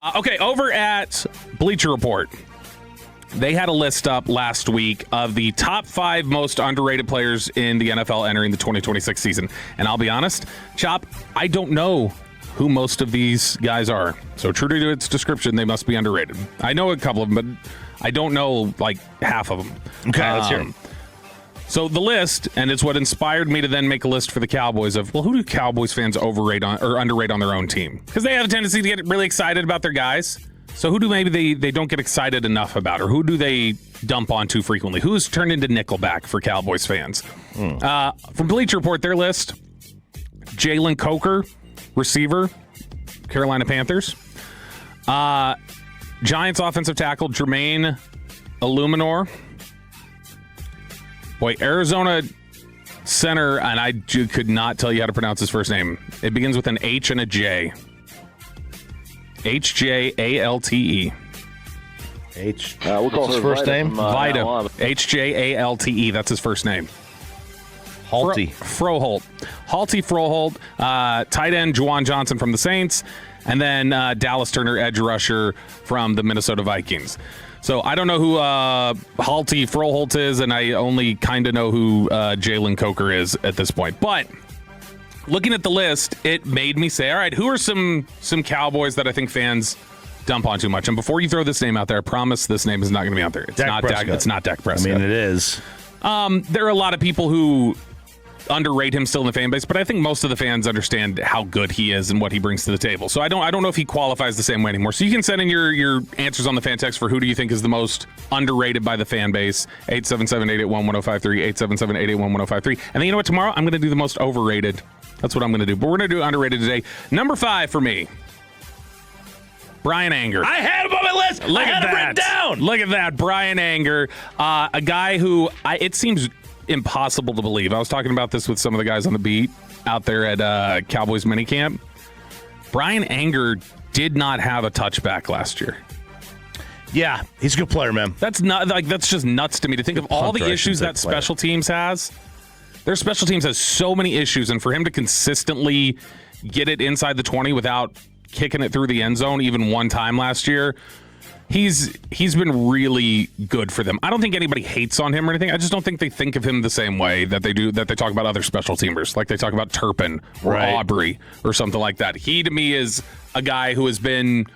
Okay, over at Bleacher Report, they had a list up last week of the top 5 most underrated players in the NFL entering the 2026 season. And I'll be honest, Chop, I don't know who most of these guys are. So true to its description, they must be underrated. I know a couple of them, but I don't know like half of them. Okay, let's hear them. So the list, and it's what inspired me to then make a list for the Cowboys of, well, who do Cowboys fans overrate on or underrate on their own team? Because they have a tendency to get really excited about their guys. So who do maybe they don't get excited enough about, or who do they dump on too frequently? Who's turned into Nickelback for Cowboys fans? From Bleacher Report, their list, Jalen Coker, receiver, Carolina Panthers. Giants offensive tackle, Jermaine Illuminor. Boy, Arizona center, and I could not tell you how to pronounce his first name. It begins with an H and a J. H-J-A-L-T-E. We'll call What's his her first Vida name? from, Vida. H-J-A-L-T-E. That's his first name. Halty. Froholt. Halty Froholt. Tight end, Juwan Johnson from the Saints. And then Dallas Turner, edge rusher from the Minnesota Vikings. So I don't know who Halty Froholt is, and I only kind of know who Jalen Coker is at this point. But looking at the list, it made me say, all right, who are some Cowboys that I think fans dump on too much? And before you throw this name out there, I promise this name is not going to be out there. It's not Dak Prescott. I mean, it is. There are a lot of people who underrate him still in the fan base, but I think most of the fans understand how good he is and what he brings to the table. So I don't know if he qualifies the same way anymore. So you can send in your answers on the fan text for who do you think is the most underrated by the fan base. 877-881-1053, 877-881-1053. And then you know what? Tomorrow I'm going to do the most overrated. That's what I'm going to do. But we're going to do underrated today. Number 5 for me, Brian Anger. I had him on my list. I had him written down. Look at that, Brian Anger, a guy who it seems impossible to believe. I was talking about this with some of the guys on the beat out there at Cowboys minicamp. Brian Anger did not have a touchback last year. Yeah, he's a good player, man. That's just nuts to me to think of all the issues that special teams has. Their special teams has so many issues, and for him to consistently get it inside the 20 without kicking it through the end zone even one time last year, he's been really good for them. I don't think anybody hates on him or anything. I just don't think they think of him the same way that they talk about other special teamers, like they talk about Turpin or Aubrey or something like that. He, to me, is a guy who has been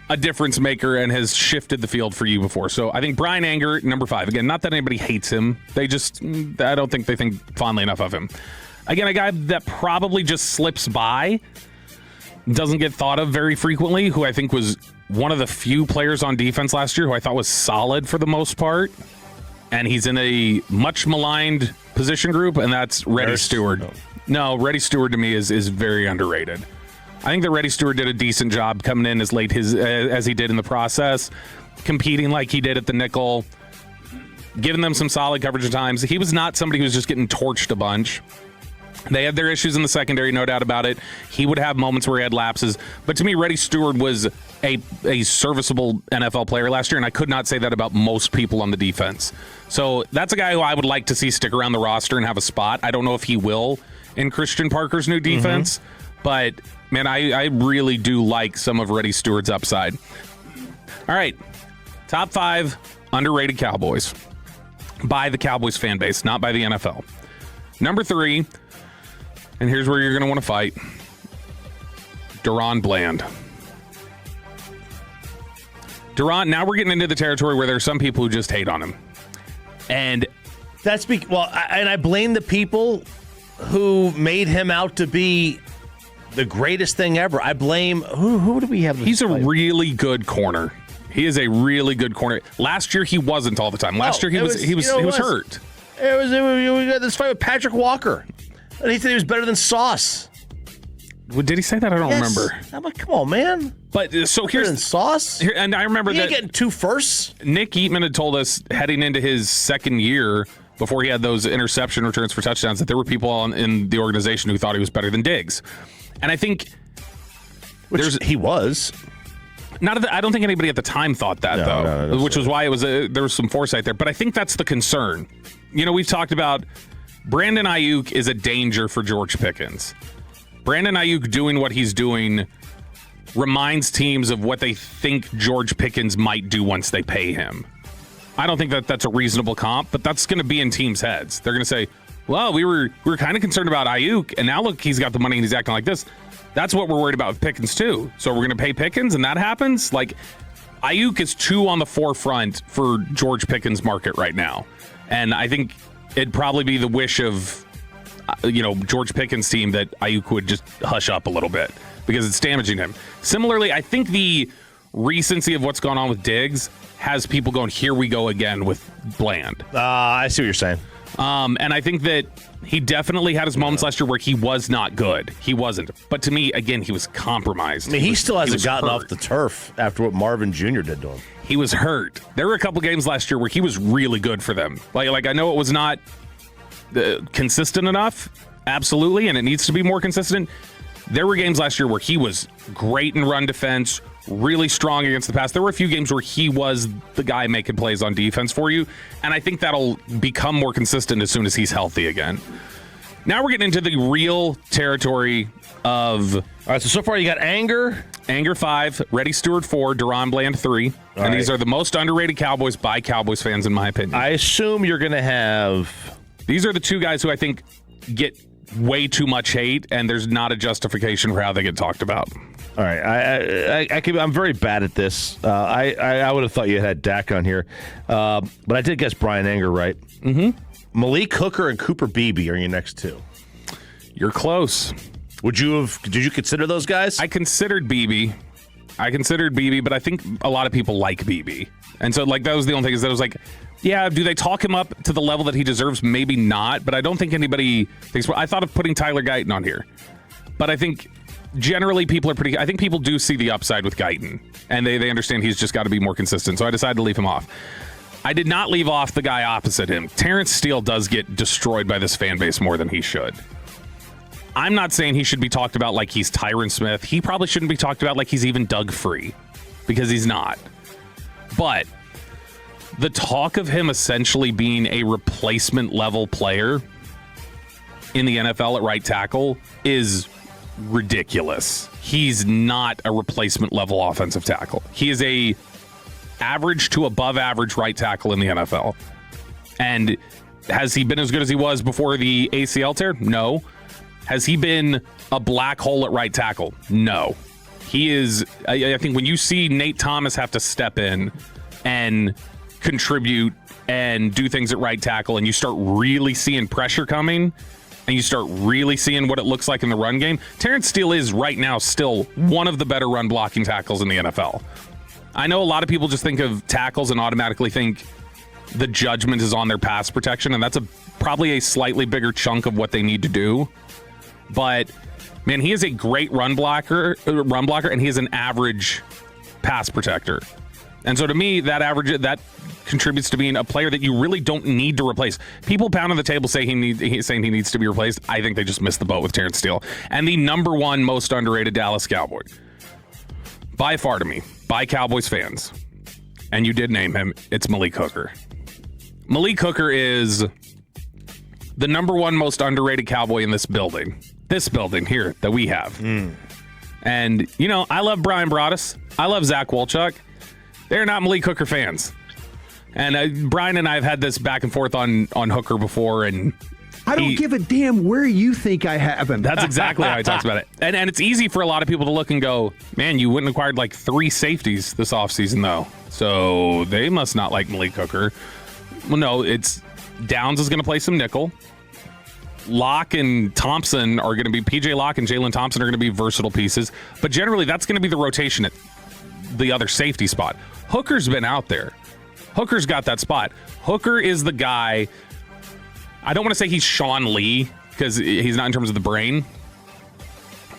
a difference maker and has shifted the field for you before. So I think Brian Anger, number 5. Again, not that anybody hates him. I don't think they think fondly enough of him. Again, a guy that probably just slips by, doesn't get thought of very frequently, who I think was one of the few players on defense last year who I thought was solid for the most part. And he's in a much maligned position group, and that's Reddy Stewart. No, Reddy Stewart to me is very underrated. I think that Reddy Stewart did a decent job coming in as late as he did in the process, competing like he did at the nickel, giving them some solid coverage at times. He was not somebody who was just getting torched a bunch. They had their issues in the secondary, no doubt about it. He would have moments where he had lapses. But to me, Reddy Stewart was a serviceable NFL player last year, and I could not say that about most people on the defense. So that's a guy who I would like to see stick around the roster and have a spot. I don't know if he will in Christian Parker's new defense, but, man, I really do like some of Reddy Stewart's upside. All right, top 5 underrated Cowboys by the Cowboys fan base, not by the NFL. Number 3, and here's where you're going to want to fight, DaRon Bland. DaRon, now we're getting into the territory where there are some people who just hate on him. And I blame the people who made him out to be the greatest thing ever. I blame who do we have? He's a really good corner. He is a really good corner. Last year he wasn't all the time. Last year he was hurt. We got this fight with Patrick Walker, and he said he was better than Sauce. Did he say that? I don't remember. I'm like, come on, man. But so here's better than Sauce. And I remember that getting 2 firsts. Nick Eatman had told us heading into his second year, before he had those interception returns for touchdowns, that there were people in the organization who thought he was better than Diggs. And I think he was. I don't think anybody at the time thought that, which was why there was some foresight there. But I think that's the concern. You know, we've talked about Brandon Ayuk is a danger for George Pickens. Brandon Ayuk doing what he's doing reminds teams of what they think George Pickens might do once they pay him. I don't think that that's a reasonable comp, but that's going to be in teams' heads. They're going to say, well, we were kind of concerned about Ayuk, and now look, he's got the money and he's acting like this. That's what we're worried about with Pickens, too. So we're going to pay Pickens, and that happens? Like, Ayuk is too on the forefront for George Pickens' market right now. And I think it'd probably be the wish of, George Pickens' team that Ayuk would just hush up a little bit because it's damaging him. Similarly, I think the recency of what's gone on with Diggs has people going, here we go again with Bland. I see what you're saying. And I think that he definitely had his moments last year where he was not good. He wasn't. But to me, again, he was compromised. I mean, he still hasn't gotten hurt off the turf after what Marvin Jr. did to him. He was hurt. There were a couple games last year where he was really good for them. Like I know it was not consistent enough, absolutely, and it needs to be more consistent. There were games last year where he was great in run defense, really strong against the pass. There were a few games where he was the guy making plays on defense for you, and I think that'll become more consistent as soon as he's healthy again. Now we're getting into the real territory of... All right, so far you got Anger 5, Reddy Stewart 4, DaRon Bland 3, and these are the most underrated Cowboys by Cowboys fans, in my opinion. I assume you're going to have... These are the two guys who I think get way too much hate, and there's not a justification for how they get talked about. All right, I'm very bad at this. I would have thought you had Dak on here, but I did guess Brian Anger right. Mm-hmm. Malik Hooker and Cooper Beebe are your next two. You're close. Did you consider those guys? I considered Beebe, but I think a lot of people like Beebe, and so that was the only thing is that I was like, yeah, do they talk him up to the level that he deserves? Maybe not, but I don't think anybody thinks. I thought of putting Tyler Guyton on here, but I think generally people are pretty. I think people do see the upside with Guyton, and they understand he's just got to be more consistent. So I decided to leave him off. I did not leave off the guy opposite him. Terrence Steele does get destroyed by this fan base more than he should. I'm not saying he should be talked about like he's Tyron Smith. He probably shouldn't be talked about like he's even Doug Free, because he's not. But the talk of him essentially being a replacement level player in the NFL at right tackle is ridiculous. He's not a replacement level offensive tackle. He is a average to above average right tackle in the NFL. And has he been as good as he was before the ACL tear? No. Has he been a black hole at right tackle? No. He is, I think when you see Nate Thomas have to step in and contribute and do things at right tackle, and you start really seeing pressure coming, and you start really seeing what it looks like in the run game, Terrence Steele is right now still one of the better run blocking tackles in the NFL. I know a lot of people just think of tackles and automatically think the judgment is on their pass protection, and that's probably a slightly bigger chunk of what they need to do. But man, he is a great run blocker, and he is an average pass protector. And so to me, that contributes to being a player that you really don't need to replace. People pound on the table saying he needs to be replaced. I think they just missed the boat with Terrence Steele. And the number one most underrated Dallas Cowboy, by far to me, by Cowboys fans, and you did name him, it's Malik Hooker. Malik Hooker is the number one most underrated Cowboy in this building here that we have. And, I love Brian Broaddus. I love Zach Wolchuk. They're not Malik Hooker fans. And Brian and I have had this back and forth on Hooker before, and I don't give a damn where you think I have him. That's exactly how he talks about it. And it's easy for a lot of people to look and go, man, you went and acquired like 3 safeties this offseason, though. So they must not like Malik Hooker. Well, no, it's Downs is going to play some nickel. Locke and Thompson are going to be, PJ Locke and Jalen Thompson are going to be versatile pieces. But generally, that's going to be the rotation at the other safety spot. Hooker's been out there. Hooker's got that spot. Hooker is the guy. I don't want to say he's Sean Lee because he's not in terms of the brain,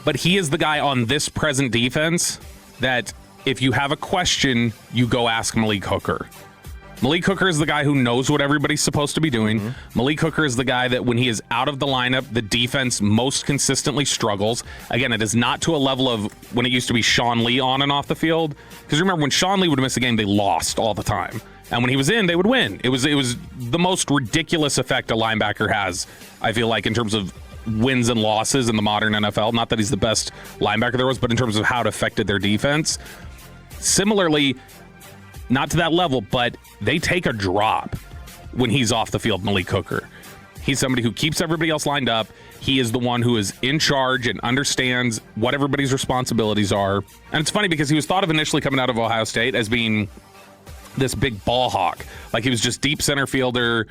but he is the guy on this present defense that if you have a question, you go ask Malik Hooker. Malik Hooker is the guy who knows what everybody's supposed to be doing. Mm-hmm. Malik Hooker is the guy that when he is out of the lineup, the defense most consistently struggles. Again, it is not to a level of when it used to be Sean Lee on and off the field. Because remember, when Sean Lee would miss a game, they lost all the time. And when he was in, they would win. It was the most ridiculous effect a linebacker has, I feel like, in terms of wins and losses in the modern NFL. Not that he's the best linebacker there was, but in terms of how it affected their defense. Similarly, not to that level, but they take a drop when he's off the field, Malik Hooker. He's somebody who keeps everybody else lined up. He is the one who is in charge and understands what everybody's responsibilities are. And it's funny because he was thought of initially coming out of Ohio State as being this big ball hawk. Like he was just deep center fielder,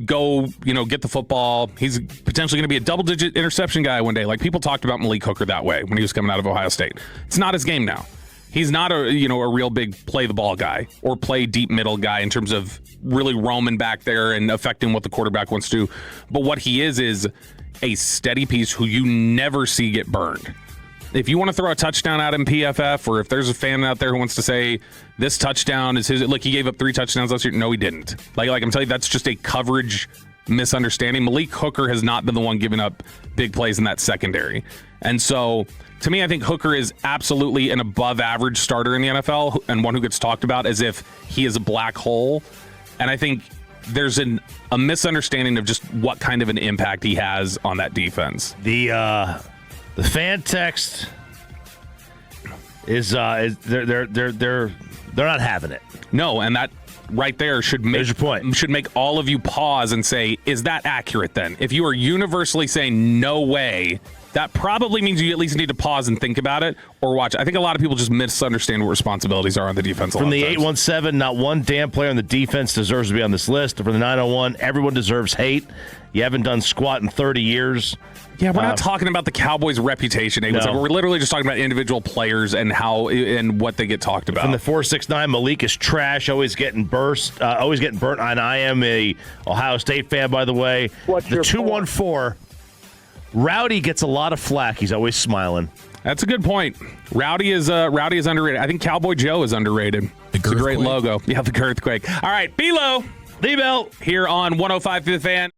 go, get the football. He's potentially going to be a double-digit interception guy one day. Like people talked about Malik Hooker that way when he was coming out of Ohio State. It's not his game now. He's not a real big play the ball guy or play deep middle guy in terms of really roaming back there and affecting what the quarterback wants to do. But what he is a steady piece who you never see get burned. If you want to throw a touchdown out in PFF, or if there's a fan out there who wants to say this touchdown is his, like he gave up 3 touchdowns last year. No, he didn't. Like I'm telling you, that's just a coverage misunderstanding. Malik Hooker has not been the one giving up big plays in that secondary. And so to me, I think Hooker is absolutely an above average starter in the NFL and one who gets talked about as if he is a black hole. And I think there's a misunderstanding of just what kind of an impact he has on that defense. The fan text is they're not having it. No, and that right there should make all of you pause and say, is that accurate then? If you are universally saying no way, that probably means you at least need to pause and think about it or watch. I think a lot of people just misunderstand what responsibilities are on the defense. From the 817, not one damn player on the defense deserves to be on this list. From the 901, everyone deserves hate. You haven't done squat in 30 years. Yeah, we're not talking about the Cowboys' reputation. No. We're literally just talking about individual players and how and what they get talked about. From the 469, Malik is trash, always getting burnt. And I am a Ohio State fan, by the way. What's the 214, Rowdy gets a lot of flack. He's always smiling. That's a good point. Rowdy is underrated. I think Cowboy Joe is underrated. It's a great logo. Yeah, the Girthquake. All right, Belo. The Bell here on 105 through the Fan.